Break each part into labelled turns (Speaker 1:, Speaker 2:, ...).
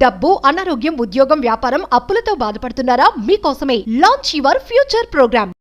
Speaker 1: డబ్బు, అనారోగ్యం, ఉద్యోగం, వ్యాపారం, అప్పులతో బాధపడుతున్నారా? మీకోసమే launch your future programme.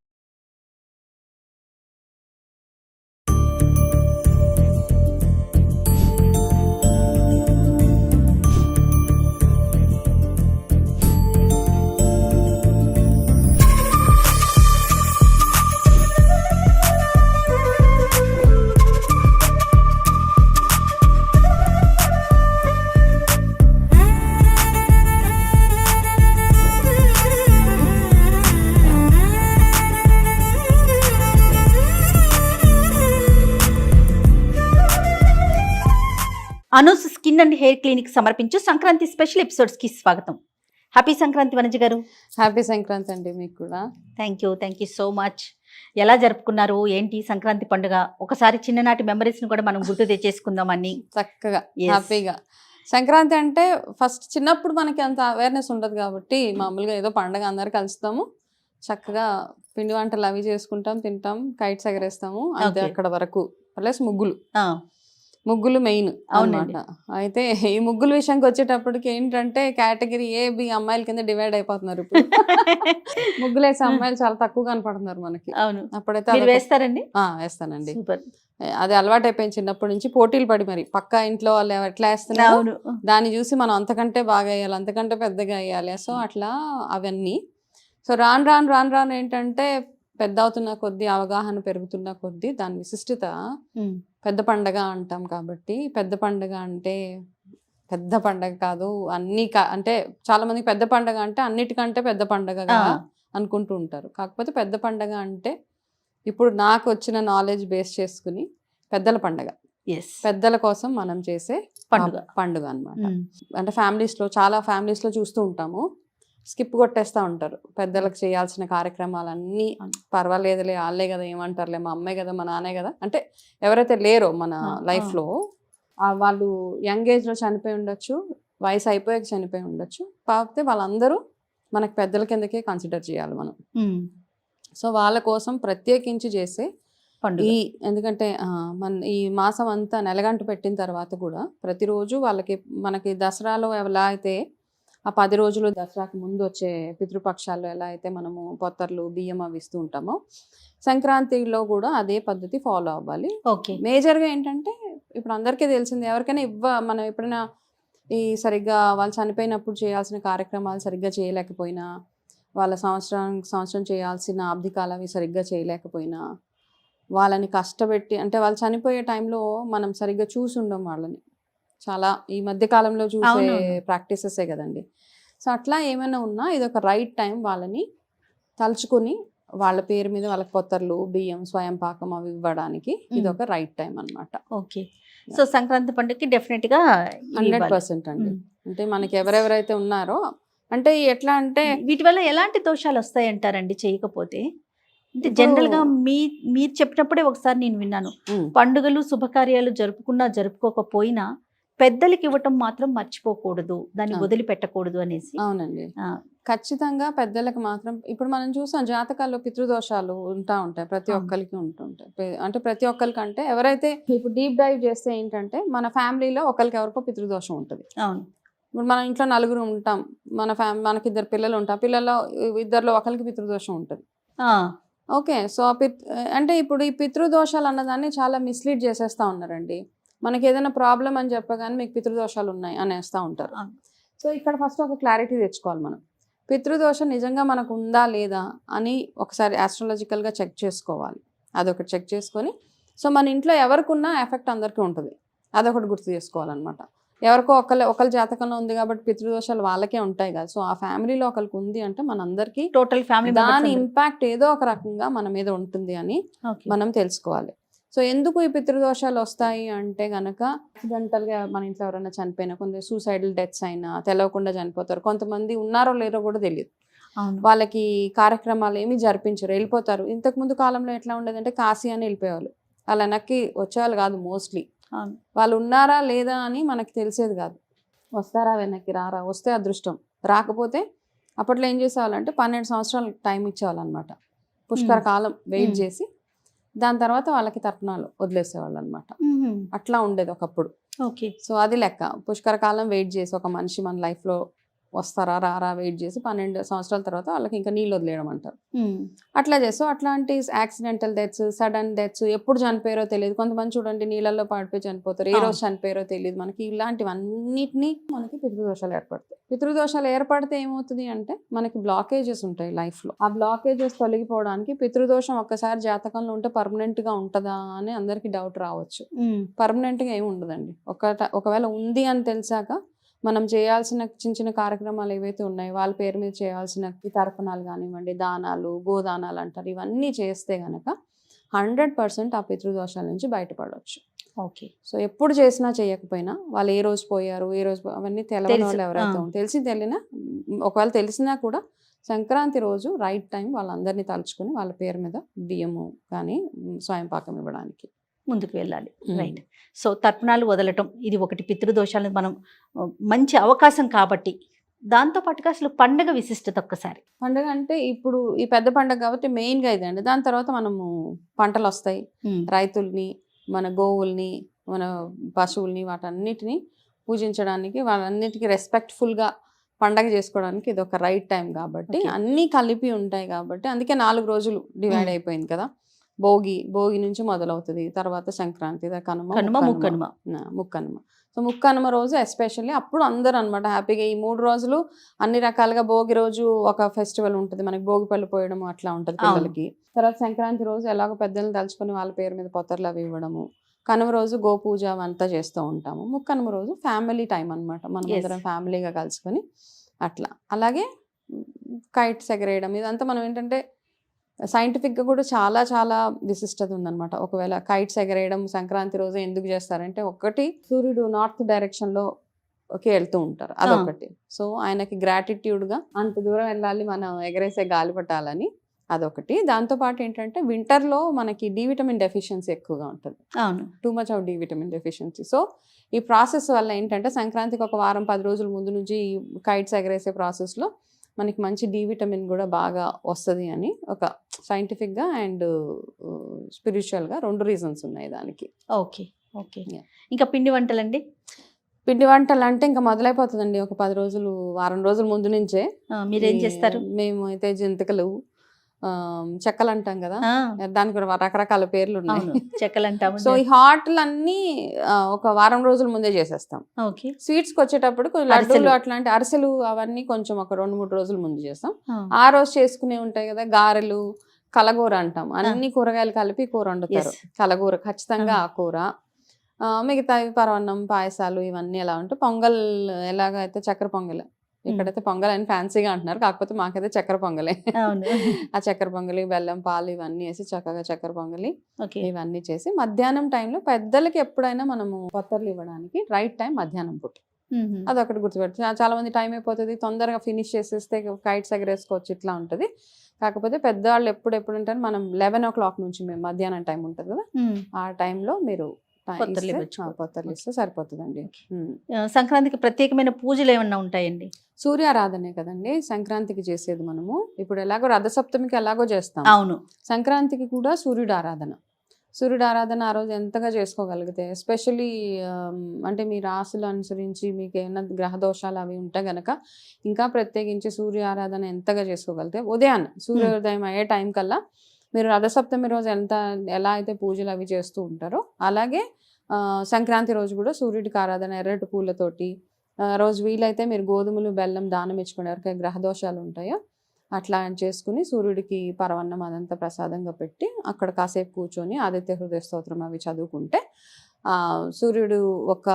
Speaker 2: Anu's skin and hair clinic సమర్పించు సంక్రాంతి స్పెషల్ ఎపిసోడ్స్ కి స్వాగతం. హ్యాపీ సంక్రాంతి వనజ గారు.
Speaker 3: హ్యాపీ సంక్రాంతి అండి మీకు కూడా.
Speaker 2: Thank you so much. ఎలా జరుపుకున్నారు ఏంటి సంక్రాంతి పండుగ? ఒకసారి చిన్ననాటి మెమరీస్ ని కూడా మనం గుర్తు తెచ్చేసుకుందాం అన్ని
Speaker 3: చక్కగా హ్యాపీగా. సంక్రాంతి అంటే ఫస్ట్ చిన్నప్పుడు మనకి అంత అవేర్నెస్ ఉండదు కాబట్టి మామూలుగా ఏదో పండుగ అందరు కలుస్తాము, చక్కగా పిండి వంటలు అవి చేసుకుంటాం, తింటాం, కైట్స్ ఎగరేస్తాము, అంతే అక్కడ వరకు. ప్లస్ ముగ్గులు మెయిన్ అన్నమాట. అయితే ఈ ముగ్గుల విషయానికి వచ్చేటప్పటికి ఏంటంటే కేటగిరీ ఏ బి అమ్మాయిల కింద డివైడ్ అయిపోతున్నారు ఇప్పుడు. ముగ్గులు వేసే అమ్మాయిలు చాలా తక్కువ కనపడుతున్నారు మనకి. అప్పుడైతే
Speaker 2: వేస్తారండి?
Speaker 3: వేస్తానండి. అది అలవాటు అయిపోయింది చిన్నప్పటి నుంచి. పోటీలు పడి మరి పక్క ఇంట్లో వాళ్ళు ఎట్లా వేస్తున్నారు దాన్ని చూసి మనం అంతకంటే బాగా వేయాలి, అంతకంటే పెద్దగా వేయాలి. సో అట్లా అవన్నీ. సో రాను ఏంటంటే పెద్ద అవుతున్న కొద్దీ, అవగాహన పెరుగుతున్న కొద్దీ దాని విశిష్టత పెద్ద పండగ అంటాం కాబట్టి. పెద్ద పండగ అంటే పెద్ద పండగ కాదు, అన్ని అంటే చాలా మందికి పెద్ద పండగ అంటే అన్నిటికంటే పెద్ద పండగగా అనుకుంటూ ఉంటారు. కాకపోతే పెద్ద పండగ అంటే ఇప్పుడు నాకు వచ్చిన నాలెడ్జ్ బేస్ చేసుకుని పెద్దల పండగ, పెద్దల కోసం మనం చేసే పండుగ అన్నమాట. అంటే చాలా ఫ్యామిలీస్లో చూస్తూ ఉంటాము, స్కిప్ కొట్టేస్తూ ఉంటారు పెద్దలకు చేయాల్సిన కార్యక్రమాలన్నీ. పర్వాలేదులే, వాళ్ళే కదా, ఏమంటారులే, మా అమ్మే కదా, మా నాన్నే కదా, అంటే ఎవరైతే లేరో మన లైఫ్లో వాళ్ళు యంగ్ ఏజ్లో చనిపోయి ఉండొచ్చు, వయసు అయిపోయాక చనిపోయి ఉండొచ్చు, కాకపోతే వాళ్ళందరూ మనకు పెద్దల కిందకే కన్సిడర్ చేయాలి మనం. సో వాళ్ళ కోసం ప్రత్యేకించి చేసే పండుగ. ఎందుకంటే ఈ మాసం అంతా నెలగంట పెట్టిన తర్వాత కూడా ప్రతిరోజు మనకి దసరాలో ఎలా అయితే ఆ 10 రోజులు, దసరాకి ముందు వచ్చే పితృపక్షాల్లో ఎలా అయితే మనము పొత్తర్లు, బియ్యం అవి ఇస్తూ ఉంటామో, సంక్రాంతిలో కూడా అదే పద్ధతి ఫాలో అవ్వాలి. మేజర్గా ఏంటంటే ఇప్పుడు అందరికీ తెలిసింది, ఎవరికైనా మనం ఎప్పుడైనా సరిగ్గా వాళ్ళు చనిపోయినప్పుడు చేయాల్సిన కార్యక్రమాలు సరిగ్గా చేయలేకపోయినా, వాళ్ళ సంవత్సరం చేయాల్సిన ఆబ్దికాలు అవి సరిగ్గా చేయలేకపోయినా, వాళ్ళని కష్టపెట్టి, అంటే వాళ్ళు చనిపోయే టైంలో మనం సరిగ్గా చూసి ఉండం వాళ్ళని. చాలా ఈ మధ్య కాలంలో చూసే ప్రాక్టీసెసే కదండి. సో అట్లా ఏమైనా ఉన్నా ఇది ఒక రైట్ టైం వాళ్ళని తలుచుకుని వాళ్ళ పేరు మీద వాళ్ళకి పొత్తర్లు, బియ్యం, స్వయం పాకం అవి ఇవ్వడానికి ఇది ఒక రైట్ టైం అన్నమాట.
Speaker 2: ఓకే. సో సంక్రాంతి పండుగకి డెఫినెట్ గా
Speaker 3: 100% అండి. అంటే మనకి ఎవరెవరైతే ఉన్నారో, అంటే ఎట్లా అంటే
Speaker 2: వీటి వల్ల ఎలాంటి దోషాలు వస్తాయి అంటారండి చేయకపోతే? అంటే జనరల్ గా మీరు చెప్పినప్పుడే ఒకసారి నేను విన్నాను, పండుగలు శుభకార్యాలు జరుపుకోకపోయినా పెద్దలకి ఇవ్వటం మాత్రం మర్చిపోకూడదు, దాన్ని వదిలిపెట్టకూడదు అనేసి.
Speaker 3: అవునండి, ఖచ్చితంగా పెద్దలకు మాత్రం. ఇప్పుడు మనం చూసాం జాతకాల్లో పితృదోషాలు ఉంటాయి, ప్రతి ఒక్కరికి ఉంటుంటాయి. అంటే ప్రతి ఒక్కరికి అంటే ఎవరైతే ఇప్పుడు డీప్ డైవ్ చేస్తే ఏంటంటే మన ఫ్యామిలీలో ఒకరికి ఎవరికో పితృదోషం ఉంటుంది. ఇప్పుడు మన ఇంట్లో నలుగురు ఉంటాం, మనకి 2 పిల్లలు ఉంటాం, పిల్లల్లో 2లో ఒకరికి పితృదోషం ఉంటుంది. ఓకే. సో అంటే ఇప్పుడు ఈ పితృదోషాలు అన్నదాన్ని చాలా మిస్లీడ్ చేసేస్తా ఉన్నారండి. మనకి ఏదైనా ప్రాబ్లం అని చెప్పగానే మీకు పితృదోషాలు ఉన్నాయి అనేస్తూ ఉంటారు. సో ఇక్కడ ఫస్ట్ ఒక క్లారిటీ తెచ్చుకోవాలి మనం. పితృదోషం నిజంగా మనకు ఉందా లేదా అని ఒకసారి ఆస్ట్రాలజికల్గా చెక్ చేసుకోవాలి. అదొకటి చెక్ చేసుకొని, సో మన ఇంట్లో ఎవరికి ఉన్న ఎఫెక్ట్ అందరికీ ఉంటుంది, అదొకటి గుర్తు చేసుకోవాలన్నమాట. ఎవరికో ఒకళ్ళ జాతకంలో ఉంది కాబట్టి పితృదోషాలు వాళ్ళకే ఉంటాయి కదా. సో ఆ ఫ్యామిలీలో ఒకరికి ఉంది అంటే మనందరికీ
Speaker 2: టోటల్ ఫ్యామిలీ
Speaker 3: దాని ఇంపాక్ట్ ఏదో ఒక రకంగా మన మీద ఉంటుంది అని మనం తెలుసుకోవాలి. సో ఎందుకు ఈ పితృదోషాలు వస్తాయి అంటే కనుక యాక్సిడెంటల్గా మన ఇంట్లో ఎవరైనా చనిపోయినా, కొంత సూసైడల్ డెత్స్ అయినా తెలవకుండా చనిపోతారు. కొంతమంది ఉన్నారో లేరో కూడా తెలియదు, వాళ్ళకి కార్యక్రమాలు ఏమీ జరిపించరు, వెళ్ళిపోతారు. ఇంతకుముందు కాలంలో ఎట్లా ఉండేదంటే కాశీ అని వెళ్ళిపోయేవాళ్ళు, వాళ్ళు వెనక్కి వచ్చేవాళ్ళు కాదు మోస్ట్లీ. వాళ్ళు ఉన్నారా లేదా అని మనకి తెలిసేది కాదు. వస్తారా వెనక్కి, రారా, వస్తే అదృష్టం, రాకపోతే అప్పట్లో ఏం చేసేవాళ్ళంటే 12 సంవత్సరాలు టైం ఇచ్చేవాళ్ళు అనమాట. పుష్కర కాలం వెయిట్ చేసి దాని తర్వాత వాళ్ళకి తర్పణాలు వదిలేసేవాళ్ళు అనమాట. అట్లా ఉండేది ఒకప్పుడు.
Speaker 2: ఓకే.
Speaker 3: సో అది లెక్క. పుష్కర కాలం వెయిట్ చేసి ఒక మనిషి మన లైఫ్లో వస్తారా రారా వెయిట్ చేసి 12 సంవత్సరాల తర్వాత వాళ్ళకి ఇంకా నీళ్ళు వదిలేయడం అంటారు. అట్లా చేస్తూ అట్లాంటి యాక్సిడెంటల్ డెత్స్, సడన్ డెత్స్, ఎప్పుడు చనిపోయారో తెలియదు. కొంతమంది చూడండి నీళ్ళల్లో పడిపోయి చనిపోతారు, ఏ రోజు చనిపోయారో తెలియదు. మనకి ఇలాంటివన్నిటినీ మనకి పితృదోషాలు ఏర్పడతాయి. పితృదోషాలు ఏర్పడితే ఏమవుతుంది అంటే మనకి బ్లాకేజెస్ ఉంటాయి లైఫ్లో. ఆ బ్లాకేజెస్ తొలగిపోవడానికి పితృదోషం ఒక్కసారి జాతకంలో ఉంటే పర్మనెంట్ గా ఉంటుందా అని అందరికి డౌట్ రావచ్చు. పర్మనెంట్ గా ఏమి ఉండదండి. ఒకవేళ ఉంది అని తెలిసాక మనం చేయాల్సిన చిన్న చిన్న కార్యక్రమాలు ఏవైతే ఉన్నాయో వాళ్ళ పేరు మీద చేయాల్సిన తర్పణాలు కానివ్వండి, దానాలు, గోదానాలు అంటారు, ఇవన్నీ చేస్తే గనక 100% ఆ పితృదోషాల నుంచి బయటపడవచ్చు.
Speaker 2: ఓకే.
Speaker 3: సో ఎప్పుడు చేసినా చేయకపోయినా వాళ్ళు ఏ రోజు పోయారు, ఏ రోజు అవన్నీ తెలవని వాళ్ళు ఎవరైతే తెలిసినా ఒకవేళ తెలిసినా కూడా సంక్రాంతి రోజు రైట్ టైం వాళ్ళందరినీ తలుచుకుని వాళ్ళ పేరు మీద బియ్యము కానీ స్వయం పాకం ఇవ్వడానికి
Speaker 2: ముందుకు వెళ్ళాలి. రైట్. సో తర్పణాలు వదలటం ఇది ఒకటి పితృదోషాలను మనం మంచి అవకాశం కాబట్టి, దాంతో పాటుగా అసలు పండగ విశిష్టత ఒక్కసారి.
Speaker 3: పండగ అంటే ఇప్పుడు ఈ పెద్ద పండగ కాబట్టి మెయిన్గా ఇదండి. దాని తర్వాత మనము పంటలు వస్తాయి, రైతుల్ని, మన గోవుల్ని, మన పశువుల్ని, వాటన్నిటిని పూజించడానికి, వాళ్ళన్నిటికీ రెస్పెక్ట్ఫుల్గా పండగ చేసుకోవడానికి ఇది ఒక రైట్ టైం కాబట్టి, అన్నీ కలిపి ఉంటాయి కాబట్టి అందుకే 4 రోజులు డివైడ్ అయిపోయింది కదా. భోగి నుంచి మొదలవుతుంది, తర్వాత సంక్రాంతి, కనుమ, ముక్కనుమ. సో ముక్కనుమ రోజు ఎస్పెషల్లీ అప్పుడు అందరూ అనమాట హ్యాపీగా ఈ 3 రోజులు అన్ని రకాలుగా. భోగి రోజు ఒక ఫెస్టివల్ ఉంటుంది మనకి, భోగి పళ్ళు పోయడము అట్లా ఉంటుంది పిల్లలకి. తర్వాత సంక్రాంతి రోజు ఎలాగో పెద్దలను తలుచుకొని వాళ్ళ పేరు మీద పొత్తర్లు అవి ఇవ్వడము. కనుమ రోజు గోపూజ అంతా చేస్తూ ఉంటాము. ముక్కనుమ రోజు ఫ్యామిలీ టైం అనమాట, మనం అందరం ఫ్యామిలీగా కలుసుకొని అట్లా. అలాగే కైట్స్ ఎగరేయడం, ఇదంతా మనం ఏంటంటే సైంటిఫిక్గా కూడా చాలా చాలా విశిష్టత ఉందన్నమాట. ఒకవేళ కైట్స్ ఎగరేయడం సంక్రాంతి రోజు ఎందుకు చేస్తారంటే, ఒకటి సూర్యుడు నార్త్ డైరెక్షన్లోకి వెళ్తూ ఉంటారు, అదొకటి. సో ఆయనకి గ్రాటిట్యూడ్గా అంత దూరం వెళ్ళాలి మనం ఎగరేసే గాలి పట్టాలని, అదొకటి. దాంతోపాటు ఏంటంటే వింటర్లో మనకి డి విటమిన్ డెఫిషియన్సీ ఎక్కువగా ఉంటుంది, too much of D vitamin deficiency. So ఈ ప్రాసెస్ వల్ల ఏంటంటే సంక్రాంతికి ఒక వారం 10 రోజుల ముందు నుంచి కైట్స్ ఎగరేసే ప్రాసెస్లో మనకి మంచి డి విటమిన్ కూడా బాగా వస్తుంది అని ఒక సైంటిఫిక్గా అండ్ స్పిరిచువల్గా 2 రీజన్స్ ఉన్నాయి దానికి.
Speaker 2: ఓకే. ఓకే. ఇంకా పిండి వంటలండి?
Speaker 3: పిండి వంటలు అంటే ఇంకా మొదలైపోతుందండి ఒక 10 రోజులు, వారం రోజుల ముందు నుంచే.
Speaker 2: మీరేం చేస్తారు?
Speaker 3: మేము అయితే జంతికలు, చెక్కలు అంటాం కదా, దానికి కూడా రకరకాల పేర్లు ఉన్నాయి,
Speaker 2: చెక్కలు అంటాం.
Speaker 3: సో ఈ హాట్లన్నీ ఒక వారం రోజుల ముందే చేసేస్తాం. స్వీట్స్కి వచ్చేటప్పుడు కొంచెం లడ్డూలు అట్లాంటి అరిసెలు అవన్నీ కొంచెం ఒక 2-3 రోజుల ముందు చేస్తాం. ఆ రోజు చేసుకునే ఉంటాయి కదా గారెలు, కలగూర అంటాం, అన్ని కూరగాయలు కలిపి కూర వండుతారు. కలగూర ఖచ్చితంగా, ఆ కూర. మిగతా పరవన్నం, పాయసాలు ఇవన్నీ ఎలా ఉంటే, పొంగల్ ఎలాగైతే చక్కెర పొంగల్, ఇక్కడైతే పొంగల్ అని ఫ్యాన్సీగా అంటున్నారు, కాకపోతే మాకైతే చక్కెర పొంగలే. ఆ చక్కెర పొంగలి, బెల్లం, పాలు ఇవన్నీ వేసి చక్కగా చక్కెర పొంగలి ఇవన్నీ చేసి మధ్యాహ్నం టైంలో పెద్దలకి ఎప్పుడైనా మనము పొత్తర్లు ఇవ్వడానికి రైట్ టైం మధ్యాహ్నం పూట. అదొకటి గుర్తుపెడుతుంది. చాలా మంది టైం అయిపోతుంది, తొందరగా ఫినిష్ చేసేస్తే కైట్స్ ఎగరేసుకోవచ్చు, ఇట్లా ఉంటుంది. కాకపోతే పెద్దవాళ్ళు ఎప్పుడు అంటే మనం 11 o'clock నుంచి మేము మధ్యాహ్నం టైం ఉంటుంది కదా, ఆ టైంలో మీరు పొత్తర్లు ఇస్తే సరిపోతుందండి.
Speaker 2: సంక్రాంతికి ప్రత్యేకమైన పూజలు ఏమన్నా ఉంటాయండి?
Speaker 3: సూర్యారాధనే కదండి సంక్రాంతికి చేసేది. మనము ఇప్పుడు ఎలాగో రథసప్తమికి ఎలాగో చేస్తాం,
Speaker 2: అవును,
Speaker 3: సంక్రాంతికి కూడా సూర్యుడు ఆరాధన. సూర్యుడు ఆరాధన ఆ రోజు ఎంతగా చేసుకోగలిగితే, ఎస్పెషలీ అంటే మీ రాశులు అనుసరించి మీకు ఏమైనా గ్రహ దోషాలు అవి ఉంటే గనక ఇంకా ప్రత్యేకించి సూర్య ఆరాధన ఎంతగా చేసుకోగలిగితే, ఉదయాన్నే సూర్యోదయం అయ్యే టైం కల్లా మీరు రథసప్తమి రోజు ఎలా అయితే పూజలు అవి చేస్తూ ఉంటారో అలాగే సంక్రాంతి రోజు కూడా సూర్యుడికి ఆరాధన ఎర్రటి పూలతోటి, రోజు వీలైతే మీరు గోధుమలు, బెల్లం దానం ఇచ్చుకునే ఎవరికైనా గ్రహ దోషాలు ఉంటాయో అట్లా చేసుకుని సూర్యుడికి పరవన్నం అదంతా ప్రసాదంగా పెట్టి అక్కడ కాసేపు కూర్చొని ఆదిత్య హృదయ స్తోత్రం అవి చదువుకుంటే సూర్యుడు ఒక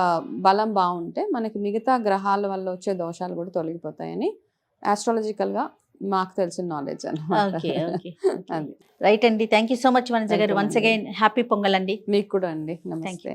Speaker 3: బలం బాగుంటే మనకి మిగతా గ్రహాల వల్ల వచ్చే దోషాలు కూడా తొలగిపోతాయని ఆస్ట్రాలజికల్గా మాకు తెలిసిన నాలెడ్జ్ అన్నమాట.
Speaker 2: రైట్ అండి, thank you so much Vanaja garu. Once again happy pongal అండి.
Speaker 3: మీకు కూడా అండి, నమస్తే.